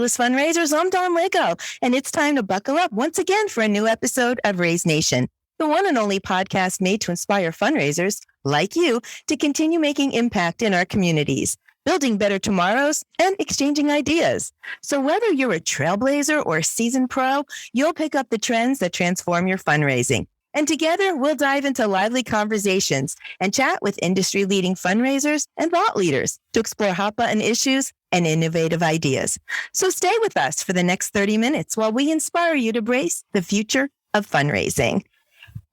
Fabulous Fundraisers. I'm Dawn Lego, and it's time to buckle up once again for a new episode of Raise Nation, the one and only podcast made to inspire fundraisers like you to continue making impact in our communities, building better tomorrows and exchanging ideas. So whether you're a trailblazer or a seasoned pro, you'll pick up the trends that transform your fundraising. And together, we'll dive into lively conversations and chat with industry-leading fundraisers and thought leaders to explore hot-button issues and innovative ideas. So stay with us for the next 30 minutes while we inspire you to embrace the future of fundraising.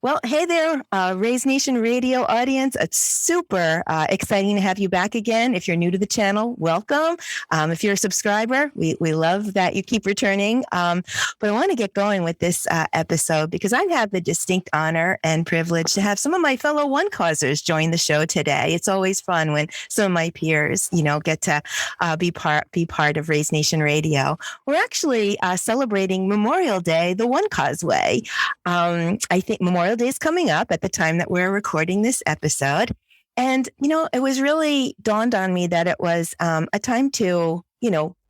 Well, hey there, Raise Nation Radio audience. It's super exciting to have you back again. If you're new to the channel, welcome. If you're a subscriber, we love that you keep returning. But I want to get going with this episode because I have the distinct honor and privilege to have some of my fellow One Causers join the show today. It's always fun when some of my peers, get to be part of Raise Nation Radio. We're actually celebrating Memorial Day the One Cause way. I think Memorial Day is coming up at the time that we're recording this episode. And, it was really dawned on me that it was a time to,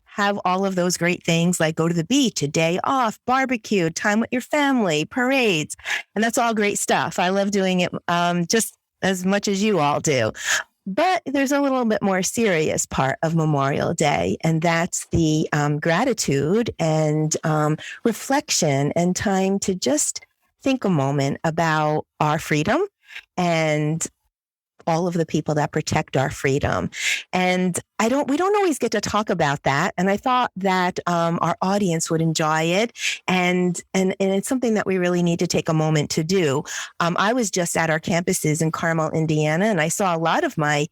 have all of those great things like go to the beach, a day off, barbecue, time with your family, parades. And that's all great stuff. I love doing it just as much as you all do. But there's a little bit more serious part of Memorial Day, and that's the gratitude and reflection and time to just think a moment about our freedom and all of the people that protect our freedom. And we don't always get to talk about that. And I thought that our audience would enjoy it. And it's something that we really need to take a moment to do. I was just at our campuses in Carmel, Indiana, and I saw a lot of my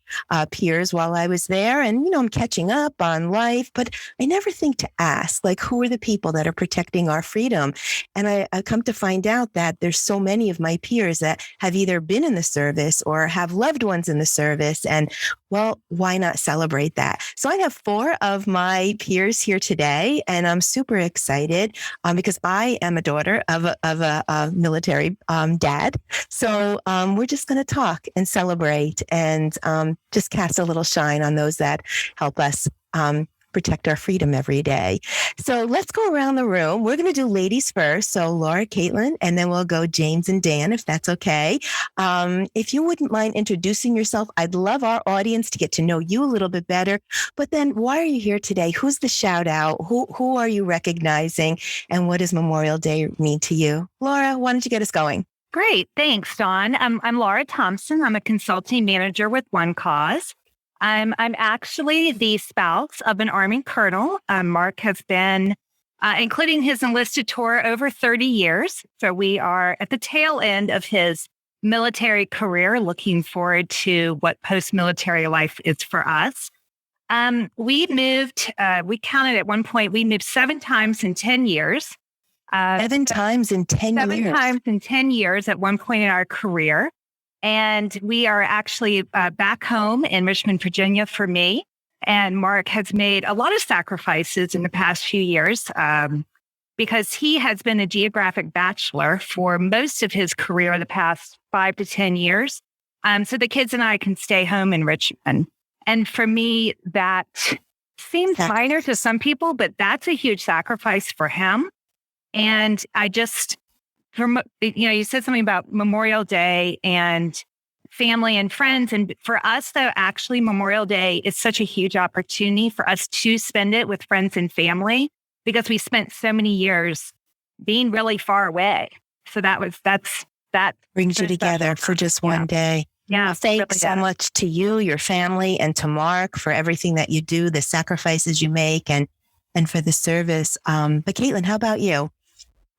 peers while I was there. And, I'm catching up on life, but I never think to ask, who are the people that are protecting our freedom? And I come to find out that there's so many of my peers that have either been in the service or have loved ones in the service. And well, why not celebrate that? So I have 4 of my peers here today, and I'm super excited because I am a daughter of a military dad. So we're just going to talk and celebrate and just cast a little shine on those that help us protect our freedom every day. So let's go around the room. We're going to do ladies first. So Laura, Kaitlin, and then we'll go James and Dan, if that's okay. If you wouldn't mind introducing yourself, I'd love our audience to get to know you a little bit better. But then why are you here today? Who's the shout out? Who are you recognizing? And what does Memorial Day mean to you? Laura, why don't you get us going? Great. Thanks, Dawn. I'm Laura Thompson. I'm a consulting manager with One Cause. I'm actually the spouse of an Army colonel. Mark has been, including his enlisted tour, over 30 years. So we are at the tail end of his military career, looking forward to what post-military life is for us. We counted at one point, we moved 7 times in 10 years. 7 times in 10 years? 7 times in 10 years at one point in our career. And we are actually back home in Richmond, Virginia for me. And Mark has made a lot of sacrifices in the past few years because he has been a geographic bachelor for most of his career, the past 5 to 10 years. So the kids and I can stay home in Richmond. And for me, that seems minor to some people, but that's a huge sacrifice for him. And you said something about Memorial Day and family and friends. And for us, though, actually, Memorial Day is such a huge opportunity for us to spend it with friends and family because we spent so many years being really far away. So that brings you together for just one day. Yeah. Thanks so much to you, your family, and to Mark for everything that you do, the sacrifices you make, and for the service. But Kaitlin, how about you?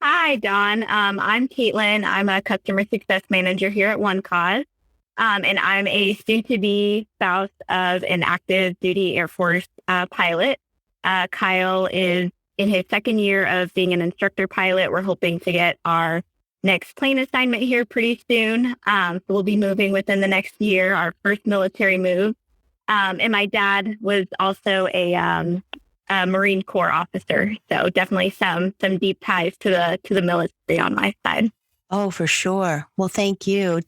Hi, Dawn. I'm Kaitlin. I'm a customer success manager here at One Cause. And I'm a soon-to-be spouse of an active duty Air Force pilot. Kyle is in his 2nd year of being an instructor pilot. We're hoping to get our next plane assignment here pretty soon. So we'll be moving within the next year, our first military move. And my dad was also a Marine Corps officer. So definitely some deep ties to the military on my side. Oh, for sure. Well, thank you.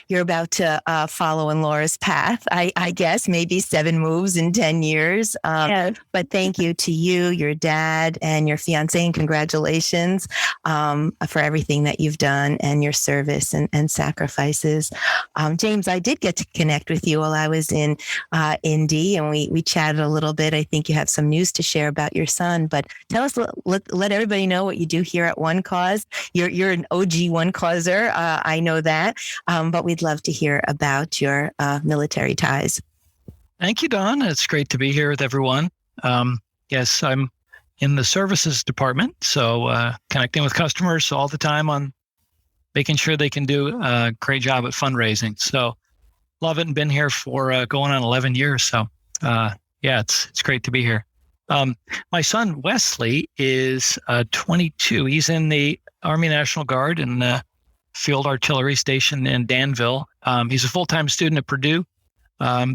You're about to follow in Laura's path, I guess, maybe 7 moves in 10 years. Yes. But thank you to you, your dad, and your fiance, and congratulations for everything that you've done and your service and sacrifices. James, I did get to connect with you while I was in Indy, and we chatted a little bit. I think you have some news to share about your son, but tell us, let everybody know what you do here at One Cause. You're an OG One Causer. I know that. But we'd love to hear about your military ties. Thank you, Dawn. It's great to be here with everyone. Yes, I'm in the services department, so connecting with customers all the time on making sure they can do a great job at fundraising. So love it and been here for going on 11 years. So it's great to be here. My son, Wesley, is 22. He's in the Army National Guard in the Field Artillery Station in Danville. He's a full-time student at Purdue.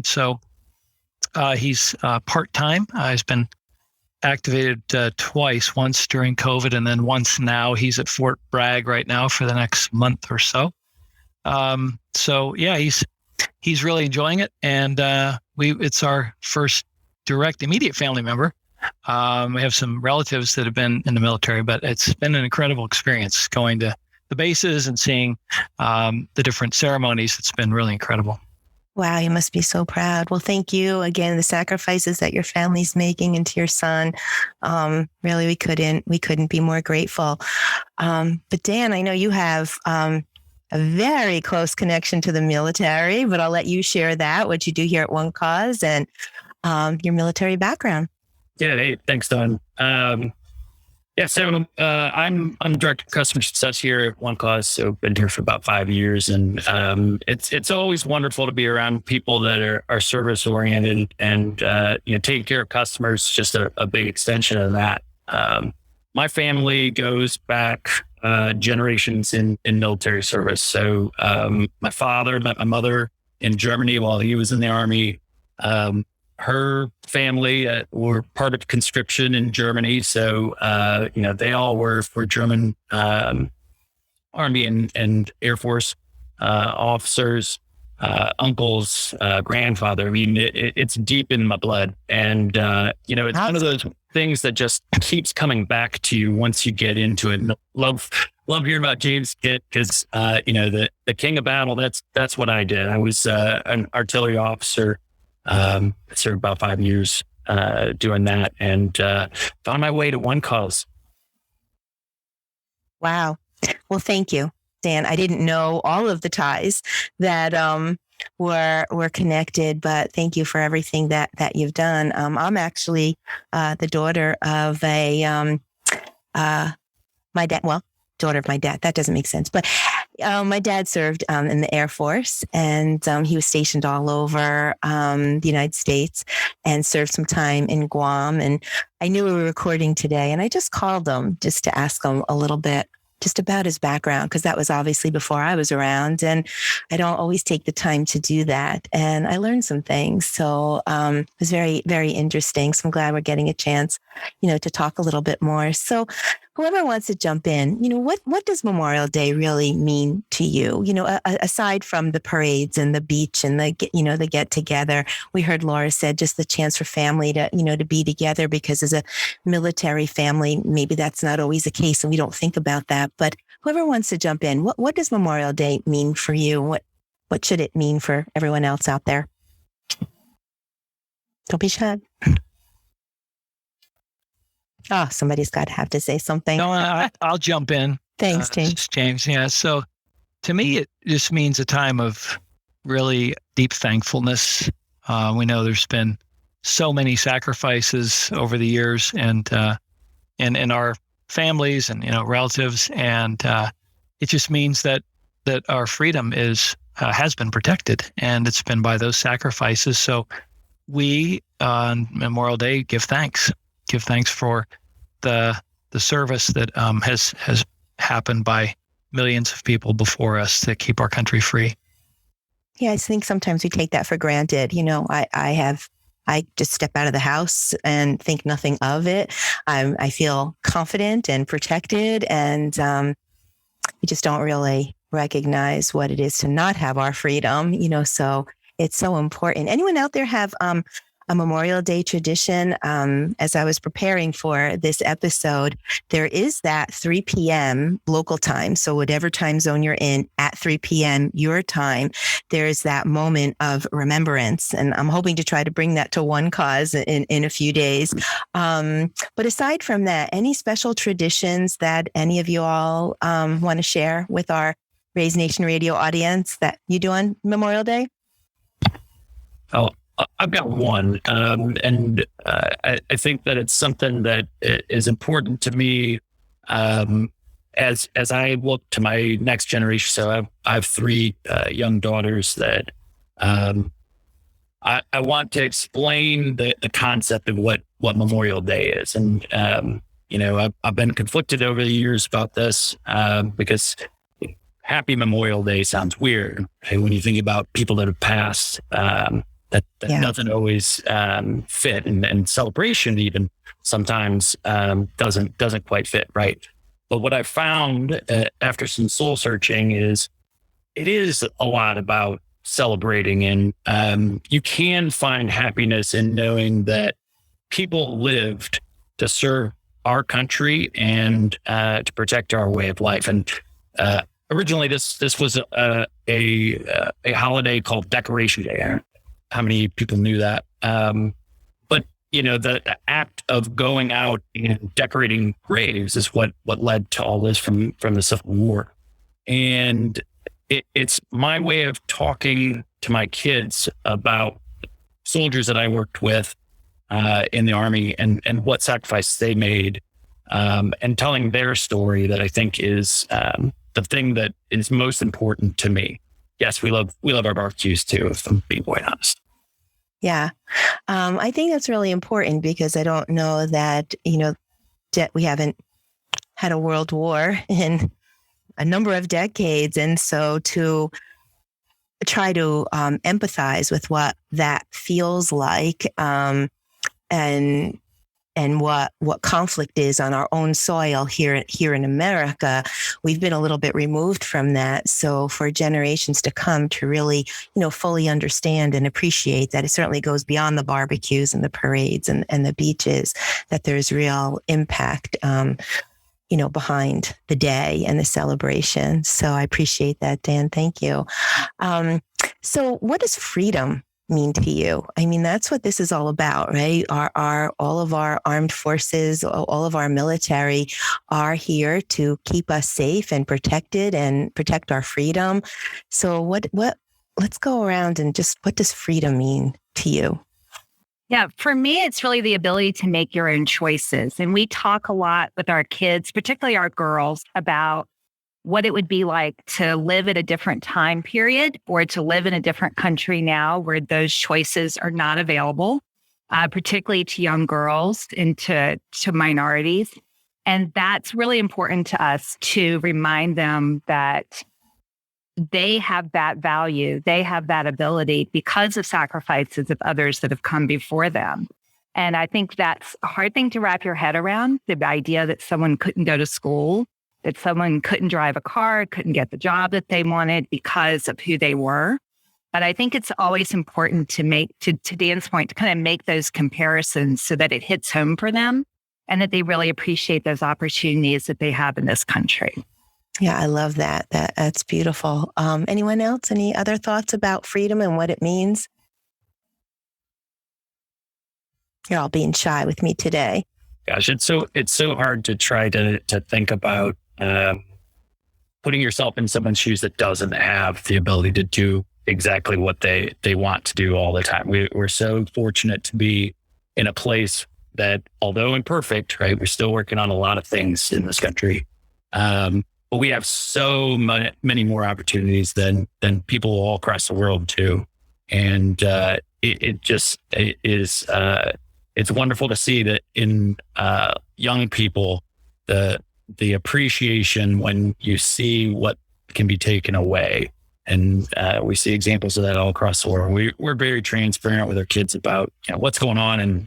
So he's part-time. He's been activated twice, once during COVID and then once now. He's at Fort Bragg right now for the next month or so. He's really enjoying it. And it's our first direct immediate family member. We have some relatives that have been in the military, but it's been an incredible experience going to the bases and seeing the different ceremonies. It's been really incredible. Wow, you must be so proud. Well, thank you again. The sacrifices that your family's making into your son, really, we couldn't be more grateful. But Dan, I know you have a very close connection to the military, but I'll let you share that, what you do here at One Cause and your military background. Yeah, hey, thanks, Don. I'm director of customer success here at One Cause. So been here for about 5 years, and it's always wonderful to be around people that are service oriented and taking care of customers. Just a big extension of that. My family goes back generations in military service. So my father met my mother in Germany while he was in the Army. Her family were part of conscription in Germany. So, they all were for German Army and Air Force officers, uncles, grandfather. I mean, it's deep in my blood. And, it's one of those things that just keeps coming back to you once you get into it. Love hearing about James Kit because, the king of battle, that's what I did. I was an artillery officer. Served about 5 years doing that, and found my way to One Cause. Wow. Well, thank you, Dan. I didn't know all of the ties that were connected, but thank you for everything that you've done. I'm actually the daughter of my dad. Well, daughter of my dad. That doesn't make sense, but my dad served in the Air Force, and he was stationed all over the United States and served some time in Guam. And I knew we were recording today, and I just called him just to ask him a little bit just about his background, because that was obviously before I was around, and I don't always take the time to do that. And I learned some things. So it was very, very interesting. So I'm glad we're getting a chance, to talk a little bit more. So whoever wants to jump in, what does Memorial Day really mean to you? Aside from the parades and the beach and the get together, we heard Laura said just the chance for family to be together, because as a military family, maybe that's not always the case and we don't think about that. But whoever wants to jump in, what does Memorial Day mean for you? What should it mean for everyone else out there? Don't be shy. Oh, somebody's got to have to say something. No, I'll jump in. Thanks, James. James. Yeah. So to me, it just means a time of really deep thankfulness. We know there's been so many sacrifices over the years, and in our families and relatives, and it just means that our freedom has been protected, and it's been by those sacrifices. So we on Memorial Day give thanks for the service that has happened by millions of people before us to keep our country free. Yeah, I think sometimes we take that for granted. I just step out of the house and think nothing of it. I feel confident and protected, and we just don't really recognize what it is to not have our freedom, so it's so important. Anyone out there have a Memorial Day tradition? As I was preparing for this episode, there is that 3 p.m. local time. So whatever time zone you're in at 3 p.m. your time, there's that moment of remembrance. And I'm hoping to try to bring that to One Cause in a few days. But aside from that, any special traditions that any of you all want to share with our Raise Nation Radio audience that you do on Memorial Day? Oh, I've got one, and I think that it's something that is important to me as I look to my next generation. So I have 3 young daughters that I want to explain the concept of what Memorial Day is, and I've been conflicted over the years about this because Happy Memorial Day sounds weird, right? When you think about people that have passed. That doesn't always fit, and celebration even sometimes doesn't quite fit, right? But what I found after some soul searching is it is a lot about celebrating, and you can find happiness in knowing that people lived to serve our country and to protect our way of life. And originally, this was a holiday called Decoration Day. How many people knew that? But the act of going out and decorating graves is what led to all this from the Civil War. And it's my way of talking to my kids about soldiers that I worked with in the Army and what sacrifices they made, and telling their story that I think is the thing that is most important to me. Yes, we love our barbecues too, if I'm being quite honest. Yeah. I think that's really important because I don't know that, we haven't had a world war in a number of decades. And so to try to empathize with what that feels like, and what conflict is on our own soil here in America, we've been a little bit removed from that. So for generations to come to really, fully understand and appreciate that it certainly goes beyond the barbecues and the parades and the beaches, that there's real impact, behind the day and the celebration. So I appreciate that, Dan. Thank you. So what does freedom mean to you? I mean, that's what this is all about, right? All of our armed forces, all of our military are here to keep us safe and protected and protect our freedom. So let's go around and just, what does freedom mean to you? Yeah, for me, it's really the ability to make your own choices. And we talk a lot with our kids, particularly our girls, about what it would be like to live at a different time period or to live in a different country now where those choices are not available, particularly to young girls and to minorities. And that's really important to us to remind them that they have that value, they have that ability because of sacrifices of others that have come before them. And I think that's a hard thing to wrap your head around, the idea that someone couldn't go to school, that someone couldn't drive a car, couldn't get the job that they wanted because of who they were. But I think it's always important to make, to Dan's point, to kind of make those comparisons so that it hits home for them and that they really appreciate those opportunities that they have in this country. Yeah, I love that. That's beautiful. Anyone else? Any other thoughts about freedom and what it means? You're all being shy with me today. Gosh, it's so hard to try to think about putting yourself in someone's shoes that doesn't have the ability to do exactly what they want to do all the time. We're so fortunate to be in a place that, although imperfect, right, we're still working on a lot of things in this country. But we have so many more opportunities than people all across the world too. And it is it's wonderful to see that in young people, the appreciation when you see what can be taken away. And we see examples of that all across the world. We're very transparent with our kids about what's going on in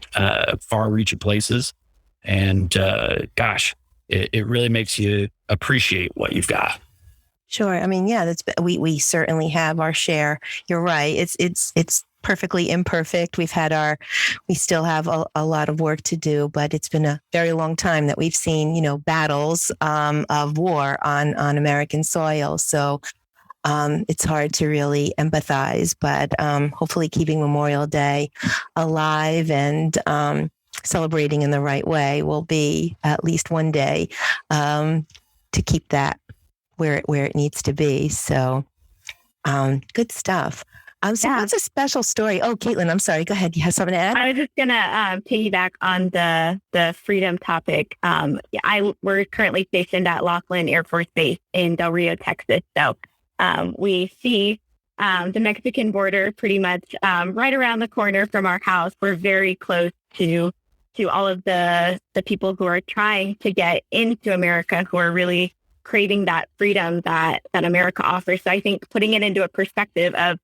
far-reaching places. And gosh, it really makes you appreciate what you've got. Sure. I mean, yeah, we certainly have our share. You're right. It's perfectly imperfect. We still have a lot of work to do, but it's been a very long time that we've seen, battles of war on American soil. So it's hard to really empathize, but hopefully keeping Memorial Day alive and celebrating in the right way will be at least one day to keep that where it needs to be. So good stuff. So what's a special story? Oh, Kaitlin, I'm sorry. Go ahead. You have something to add? I was just going to piggyback on the freedom topic. We're currently stationed at Laughlin Air Force Base in Del Rio, Texas. So we see the Mexican border pretty much right around the corner from our house. We're very close to all of the people who are trying to get into America, who are really craving that freedom that America offers. So I think putting it into a perspective of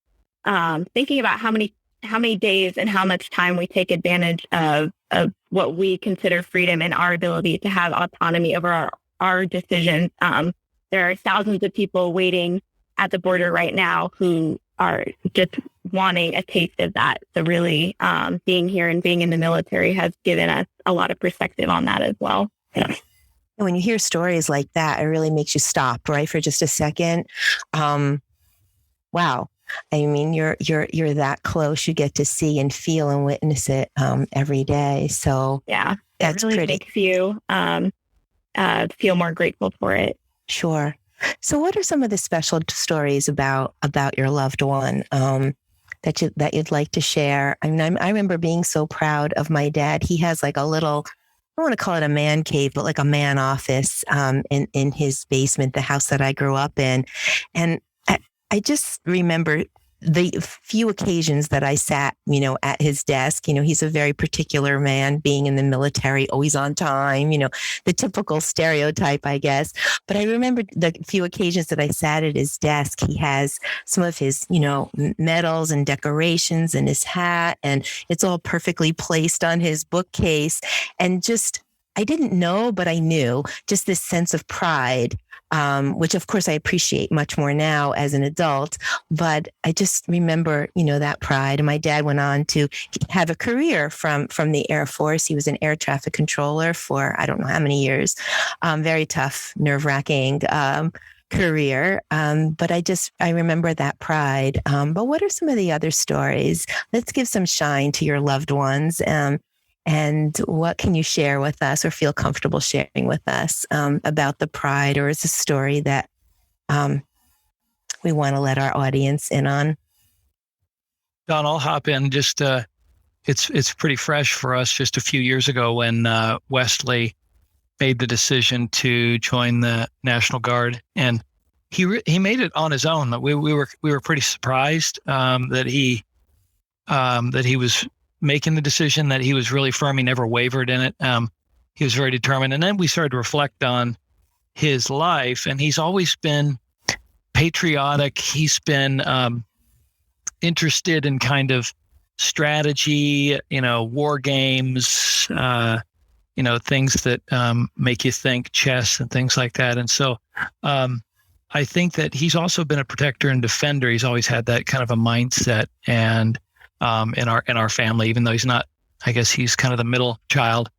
thinking about how many days and how much time we take advantage of what we consider freedom and our ability to have autonomy over our decisions. There are thousands of people waiting at the border right now who are just wanting a taste of that. So really being here and being in the military has given us a lot of perspective on that as well. Yeah. When you hear stories like that, it really makes you stop, right, for just a second. Wow. I mean, you're that close. You get to see and feel and witness it every day. So yeah, that's really pretty. Makes you feel more grateful for it. Sure. So, what are some of the special stories about your loved one that you'd like to share? I mean, I remember being so proud of my dad. He has like a little, I don't want to call it a man cave, but like a man office in his basement, the house that I grew up in. And I just remember the few occasions that I sat, at his desk. He's a very particular man, being in the military, always on time, the typical stereotype, I guess. But I remember the few occasions that I sat at his desk. He has some of his, medals and decorations in his hat, and it's all perfectly placed on his bookcase. And just, I didn't know, but I knew just this sense of pride, which of course I appreciate much more now as an adult. But I just remember, that pride. And my dad went on to have a career from the Air Force. He was an air traffic controller for I don't know how many years. Very tough, nerve-wracking career. But I remember that pride. But what are some of the other stories? Let's give some shine to your loved ones. And what can you share with us or feel comfortable sharing with us about the pride, or is a story that we want to let our audience in on? Don, I'll hop in. Just it's pretty fresh for us. Just a few years ago, when Wesley made the decision to join the National Guard, and he made it on his own. We were pretty surprised that he was making the decision, that he was really firm. He never wavered in it. He was very determined. And then we started to reflect on his life, and he's always been patriotic. He's been interested in kind of strategy, war games, things that make you think, chess and things like that. And so I think that he's also been a protector and defender. He's always had that kind of a mindset. And in our family, even though he's not, I guess he's kind of the middle child.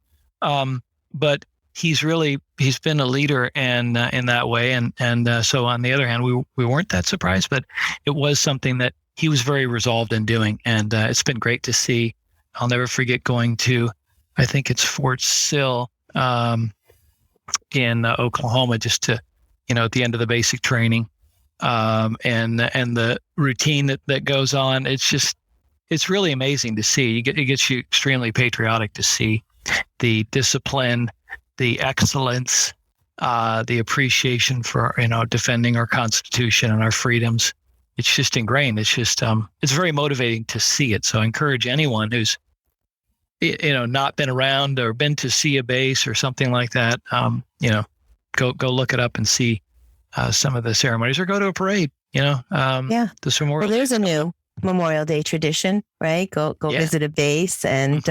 But he's been a leader and in that way. And so on the other hand, we weren't that surprised, but it was something that he was very resolved in doing. And it's been great to see. I'll never forget going to, I think it's Fort Sill in Oklahoma, just to, at the end of the basic training and the routine that goes on. It's really amazing to see. It gets you extremely patriotic to see the discipline, the excellence, the appreciation for, defending our Constitution and our freedoms. It's just ingrained. It's just, it's very motivating to see it. So I encourage anyone who's, not been around or been to see a base or something like that, go look it up and see some of the ceremonies, or go to a parade, the Memorial. Well, there's a new Memorial Day tradition, right? Go visit a base and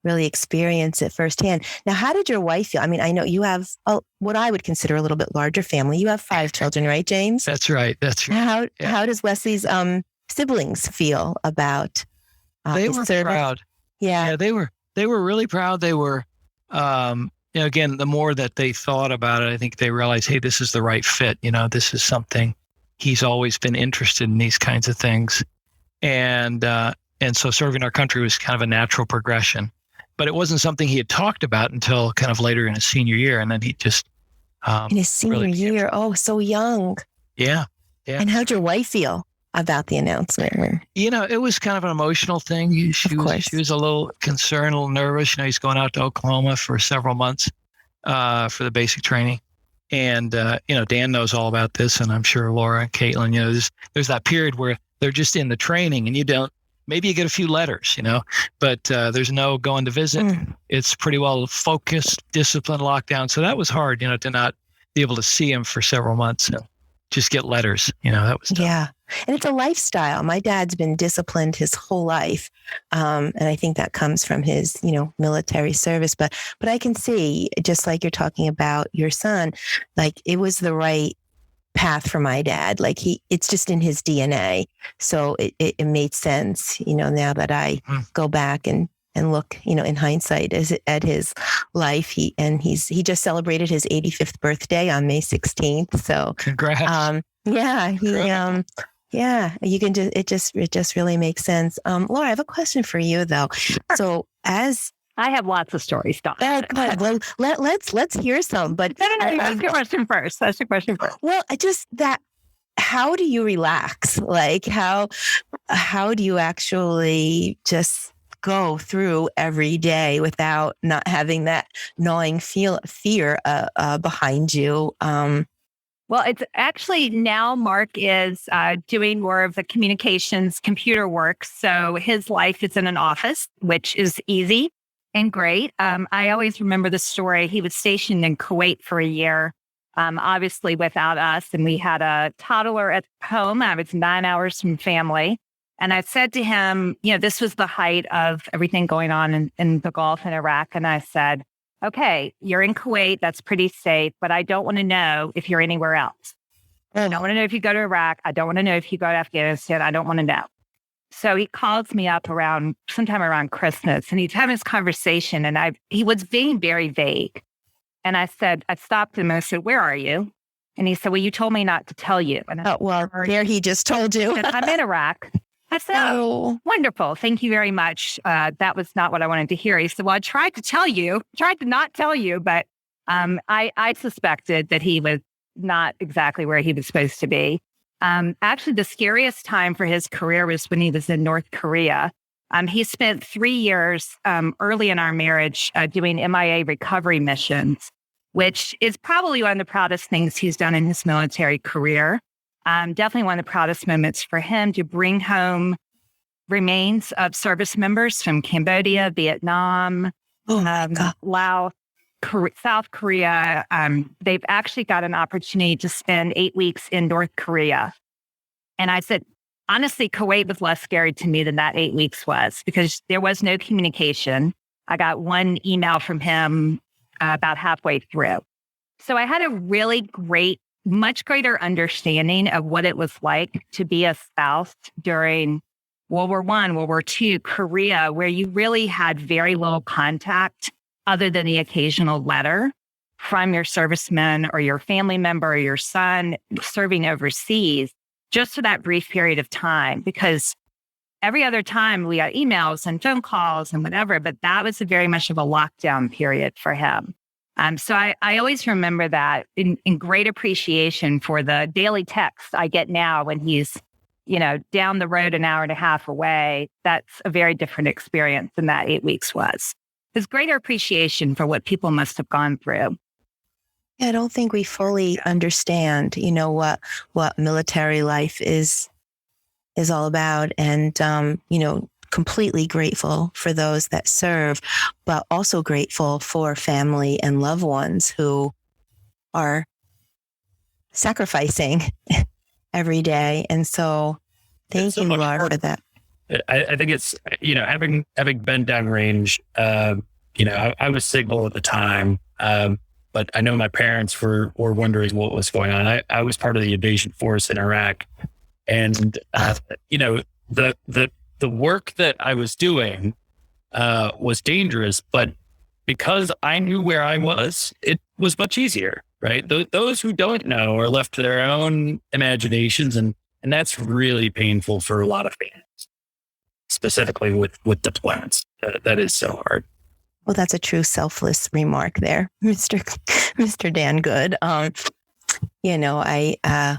really experience it firsthand. Now, how did your wife feel? I mean, I know you have what I would consider a little bit larger family. You have 5 children, right, James? That's right. How does Wesley's siblings feel about they his were service? proud. Yeah, They were really proud. They were, again, the more that they thought about it, I think they realized, hey, this is the right fit. This is something he's always been interested in, these kinds of things. And so serving our country was kind of a natural progression, but it wasn't something he had talked about until kind of later in his senior year. And then he just, in his senior year. Oh, so young. Yeah. And how'd your wife feel about the announcement? It was kind of an emotional thing. She was a little concerned, a little nervous. He's going out to Oklahoma for several months for the basic training. And, Dan knows all about this, and I'm sure Laura and Kaitlin, there's that period where they're just in the training and maybe you get a few letters, but there's no going to visit. It's pretty well focused, disciplined lockdown. So that was hard, to not be able to see him for several months. So just get letters, that was tough. Yeah. And it's a lifestyle. My dad's been disciplined his whole life. And I think that comes from his, military service. But I can see, just like you're talking about your son, like it was the right path for my dad. Like it's just in his DNA. So it made sense, now that I go back and look, in hindsight at his life. He just celebrated his 85th birthday on May 16th. So congrats. Yeah, you can just, it just really makes sense. Laura, I have a question for you though. Sure. So I have lots of stories, Dawn. Well, let's hear some, but No, ask your question first. Ask your question first. Well, how do you relax? Like how do you actually just go through every day without not having that gnawing fear behind you? Well, it's actually now Mark is doing more of the communications computer work. So his life is in an office, which is easy and great. I always remember the story. He was stationed in Kuwait for a year, obviously without us. And we had a toddler at home. I was 9 hours from family. And I said to him, this was the height of everything going on in the Gulf and Iraq. And I said, okay, you're in Kuwait. That's pretty safe, but I don't want to know if you're anywhere else. I don't want to know if you go to Iraq. I don't want to know if you go to Afghanistan. I don't want to know. So he calls me up sometime around Christmas, and he's having this conversation, and he was being very vague. And I stopped him and I said, where are you? And he said, well, you told me not to tell you. And I said, he just told you. Said, I'm in Iraq. I said, oh, wonderful. Thank you very much. That was not what I wanted to hear. He said, well, I tried to not tell you, but I suspected that he was not exactly where he was supposed to be. Actually, the scariest time for his career was when he was in North Korea. He spent 3 years early in our marriage doing MIA recovery missions, which is probably one of the proudest things he's done in his military career. Definitely one of the proudest moments for him to bring home remains of service members from Cambodia, Vietnam, Laos, South Korea. They've actually got an opportunity to spend 8 weeks in North Korea. And I said, honestly, Kuwait was less scary to me than that 8 weeks was, because there was no communication. I got one email from him about halfway through. So I had a really much greater understanding of what it was like to be a spouse during World War I, World War II, Korea, where you really had very little contact other than the occasional letter from your serviceman or your family member or your son serving overseas, just for that brief period of time. Because every other time we got emails and phone calls and whatever, but that was very much of a lockdown period for him. So I always remember that in great appreciation for the daily texts I get now when he's, down the road an hour and a half away. That's a very different experience than that 8 weeks was. There's greater appreciation for what people must have gone through. Yeah, I don't think we fully understand, what military life is all about. And, completely grateful for those that serve, but also grateful for family and loved ones who are sacrificing every day. And so thank you, Laura, for that. I think it's, having been downrange, I was signal at the time. But I know my parents were wondering what was going on. I was part of the invasion force in Iraq, and the work that I was doing was dangerous, but because I knew where I was, it was much easier, right? Those who don't know are left to their own imaginations, and that's really painful for a lot of families, specifically with deployments. That is so hard. Well, that's a true selfless remark there, Mr. Dan Good.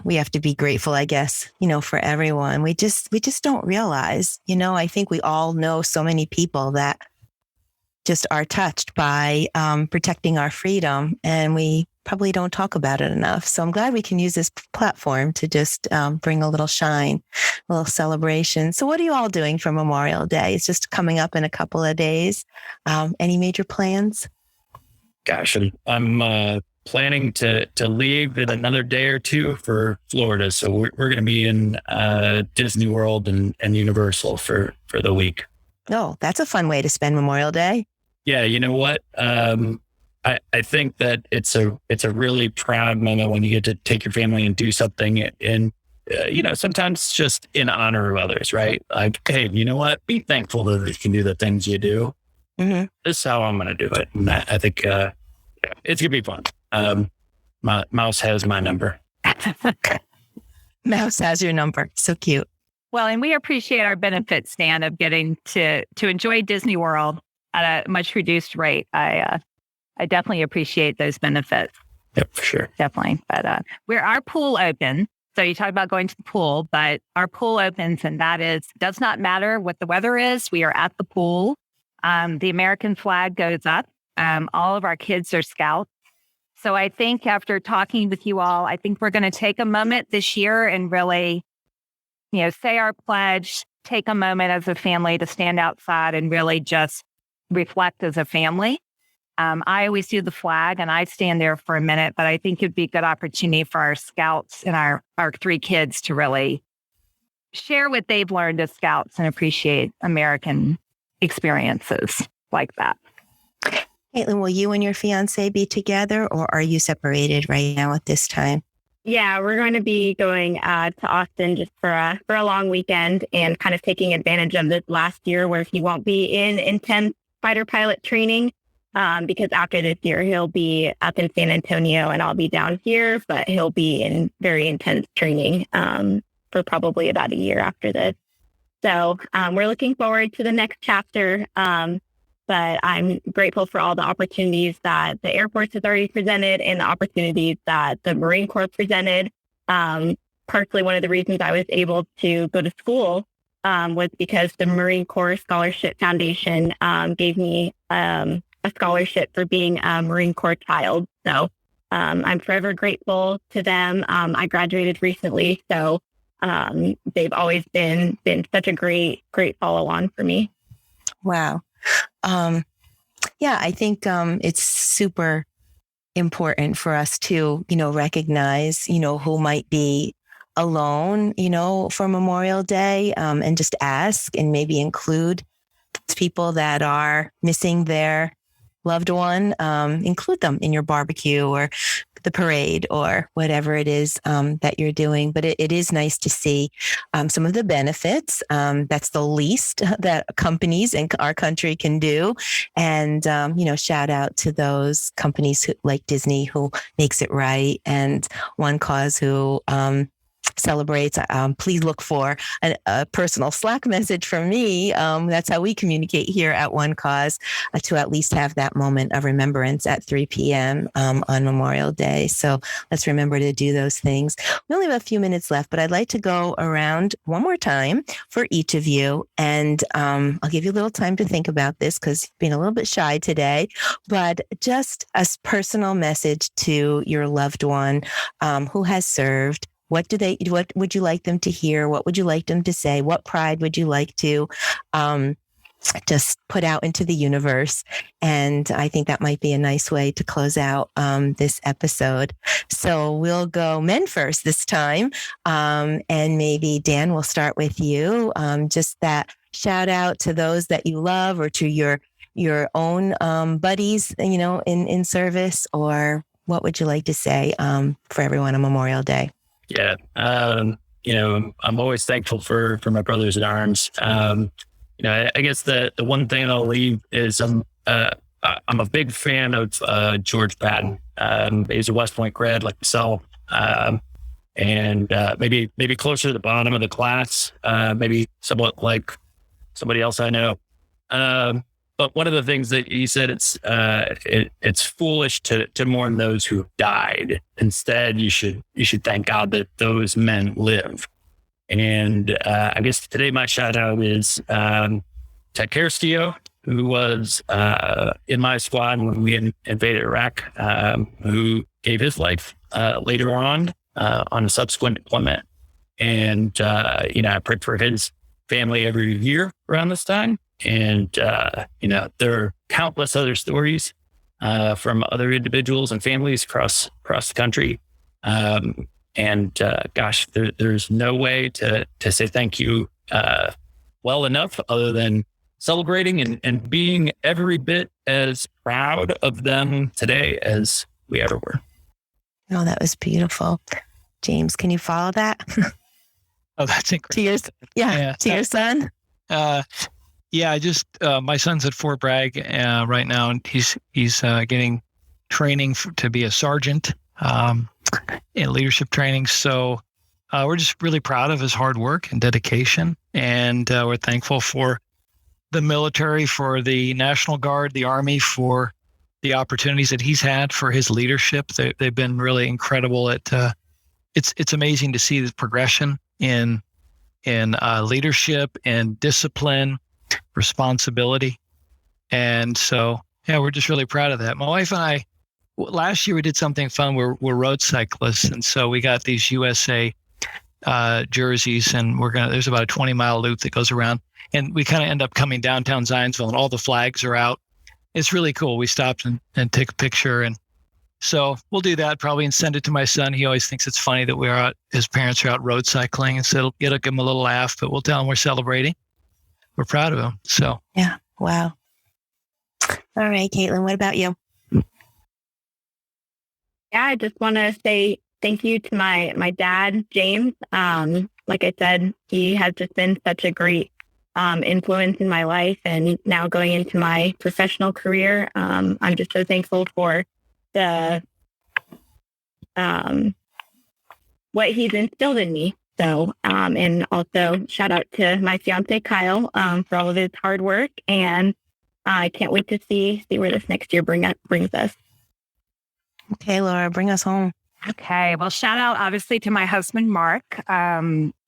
We have to be grateful, I guess, for everyone. We just don't realize, I think we all know so many people that just are touched by protecting our freedom, and we probably don't talk about it enough. So I'm glad we can use this platform to just bring a little shine, a little celebration. So what are you all doing for Memorial Day? It's just coming up in a couple of days. Any major plans? Gosh, I'm planning to leave in another day or two for Florida. So we're going to be in Disney World and Universal for the week. Oh, that's a fun way to spend Memorial Day. Yeah, you know what? I think that it's a really proud moment when you get to take your family and do something, and sometimes just in honor of others, right? Like, hey, you know what? Be thankful that you can do the things you do. Mm-hmm. This is how I'm going to do it, and I think it's gonna be fun. Mouse has my number. Mouse has your number. So cute. Well, and we appreciate our benefits, Stan, of getting to enjoy Disney World at a much reduced rate. I definitely appreciate those benefits. Yep, for sure. Definitely. But our pool open. So you talk about going to the pool, but our pool opens, and does not matter what the weather is. We are at the pool. The American flag goes up. All of our kids are scouts. So I think after talking with you all, I think we're going to take a moment this year and really, say our pledge, take a moment as a family to stand outside and really just reflect as a family. I always do the flag and I stand there for a minute, but I think it'd be a good opportunity for our scouts and our 3 kids to really share what they've learned as scouts and appreciate American experiences like that. Kaitlin, will you and your fiance be together, or are you separated right now at this time? Yeah, we're going to be going to Austin just for a long weekend and kind of taking advantage of this last year where he won't be in intense fighter pilot training. Because after this year, he'll be up in San Antonio and I'll be down here, but he'll be in very intense training for probably about a year after this. So we're looking forward to the next chapter. But I'm grateful for all the opportunities that the Air Force has already presented and the opportunities that the Marine Corps presented. Partially one of the reasons I was able to go to school was because the Marine Corps Scholarship Foundation gave me a scholarship for being a Marine Corps child. So I'm forever grateful to them. I graduated recently, so they've always been such a great follow-on for me. Wow. Yeah, I think it's super important for us to, recognize, who might be alone, for Memorial Day, and just ask and maybe include people that are missing their loved one, include them in your barbecue or the parade or whatever it is that you're doing. But it is nice to see some of the benefits. That's the least that companies in our country can do. And, shout out to those companies like Disney who makes it right, and One Cause who celebrates. Please look for a personal Slack message from me. That's how we communicate here at One Cause, to at least have that moment of remembrance at 3 p.m. On Memorial Day. So let's remember to do those things. We only have a few minutes left, but I'd like to go around one more time for each of you. And I'll give you a little time to think about this because you've been a little bit shy today, but just a personal message to your loved one who has served. What would you like them to hear? What would you like them to say? What pride would you like to just put out into the universe? And I think that might be a nice way to close out this episode. So we'll go men first this time. And maybe Dan, we'll start with you. Just that, shout out to those that you love or to your own buddies, in service, or what would you like to say for everyone on Memorial Day? Yeah. I'm always thankful for my brothers in arms. I guess the one thing I'll leave is I'm a big fan of George Patton. He's a West Point grad like myself, and maybe closer to the bottom of the class, maybe somewhat like somebody else I know. But one of the things that he said, it's foolish to mourn those who have died. Instead, you should thank God that those men live. And I guess today my shout out is Ted Carstio, who was in my squad when we invaded Iraq, who gave his life later on a subsequent deployment. And, I prayed for his family every year around this time. And, there are countless other stories from other individuals and families across the country. Gosh, there's no way to say thank you well enough other than celebrating and being every bit as proud of them today as we ever were. Oh, that was beautiful. James, can you follow that? Oh, that's incredible. To your son? Yeah, just my son's at Fort Bragg right now, and he's getting training to be a sergeant in leadership training. So we're just really proud of his hard work and dedication, and we're thankful for the military, for the National Guard, the Army, for the opportunities that he's had, for his leadership. They've been really incredible at. It's amazing to see the progression in leadership and discipline, responsibility, and so we're just really proud of that. My wife and I, last year we did something fun. We're road cyclists, and so we got these USA jerseys, and there's about a 20-mile loop that goes around, and we kind of end up coming downtown Zionsville, and all the flags are out. It's really cool. We stopped and take a picture, and so we'll do that probably and send it to my son. He always thinks it's funny that his parents are out road cycling, and so it'll give him a little laugh, but we'll tell him we're celebrating. We're proud of him. So yeah, wow. All right, Kaitlin, what about you? Yeah, I just want to say thank you to my dad, James. Like I said, he has just been such a great influence in my life, and now going into my professional career, I'm just so thankful for the what he's instilled in me. So, and also shout out to my fiance Kyle for all of his hard work, and I can't wait to see where this next year brings us. Okay, Laura, bring us home. Okay. Well, shout out obviously to my husband, Mark,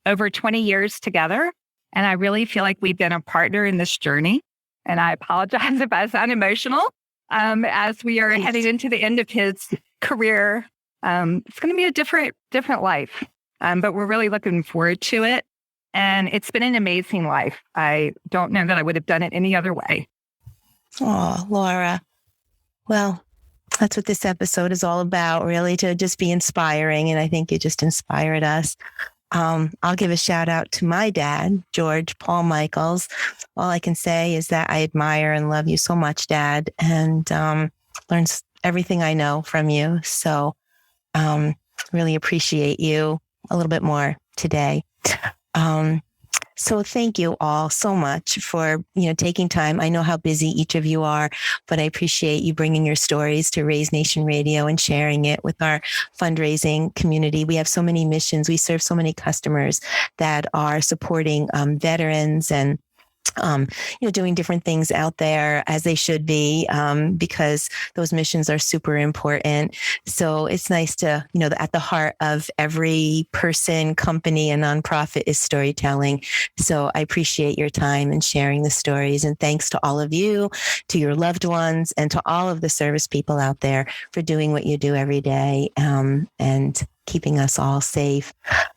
over 20 years together. And I really feel like we've been a partner in this journey. And I apologize if I sound emotional as we are heading into the end of his career. It's going to be a different life, but we're really looking forward to it. And it's been an amazing life. I don't know that I would have done it any other way. Oh, Laura. Well, that's what this episode is all about, really, to just be inspiring. And I think you just inspired us. I'll give a shout out to my dad, George Paul Michaels. All I can say is that I admire and love you so much, Dad, and learn everything I know from you. So really appreciate you a little bit more today. So thank you all so much for, taking time. I know how busy each of you are, but I appreciate you bringing your stories to Raise Nation Radio and sharing it with our fundraising community. We have so many missions. We serve so many customers that are supporting veterans and doing different things out there as they should be, because those missions are super important. So it's nice to, at the heart of every person, company, and nonprofit is storytelling. So I appreciate your time and sharing the stories. And thanks to all of you, to your loved ones, and to all of the service people out there for doing what you do every day, and keeping us all safe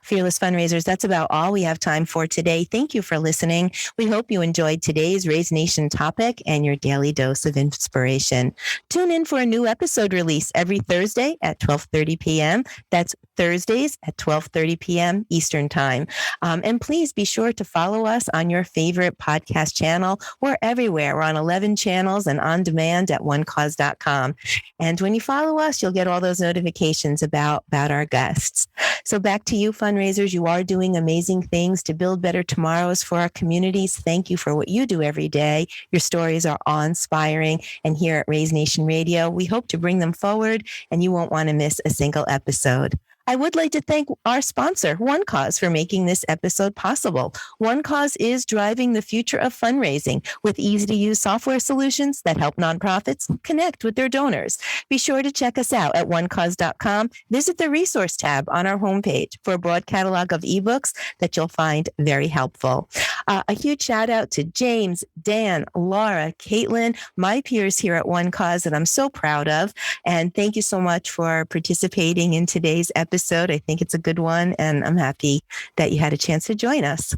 Fearless Fundraisers, that's about all we have time for today. Thank you for listening. We hope you enjoyed today's Raise Nation topic and your daily dose of inspiration. Tune in for a new episode release every Thursday at 12:30 p.m. That's Thursdays at 12:30 p.m. Eastern Time. And please be sure to follow us on your favorite podcast channel. We're everywhere. We're on 11 channels and on demand at onecause.com. And when you follow us, you'll get all those notifications about our guests. So back to you, fundraisers. You are doing amazing things to build better tomorrows for our communities. Thank you for what you do every day. Your stories are awe-inspiring. And here at Raise Nation Radio, we hope to bring them forward, and you won't want to miss a single episode. I would like to thank our sponsor, One Cause, for making this episode possible. One Cause is driving the future of fundraising with easy-to-use software solutions that help nonprofits connect with their donors. Be sure to check us out at onecause.com. Visit the resource tab on our homepage for a broad catalog of ebooks that you'll find very helpful. A huge shout out to James, Dan, Laura, Kaitlin, my peers here at One Cause that I'm so proud of. And thank you so much for participating in today's episode. I think it's a good one, and I'm happy that you had a chance to join us.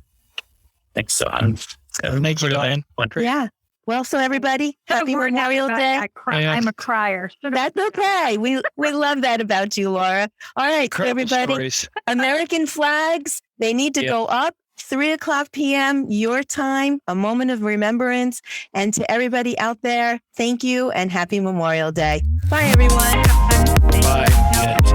Thanks so much. Thank you, Diane. Yeah. Well, so everybody, happy Memorial Day. I'm a crier. That's okay. We love that about you, Laura. All right, Incredible so everybody, stories. American flags, they need to go up. 3:00 p.m. your time, a moment of remembrance. And to everybody out there, thank you and happy Memorial Day. Bye, everyone. Bye.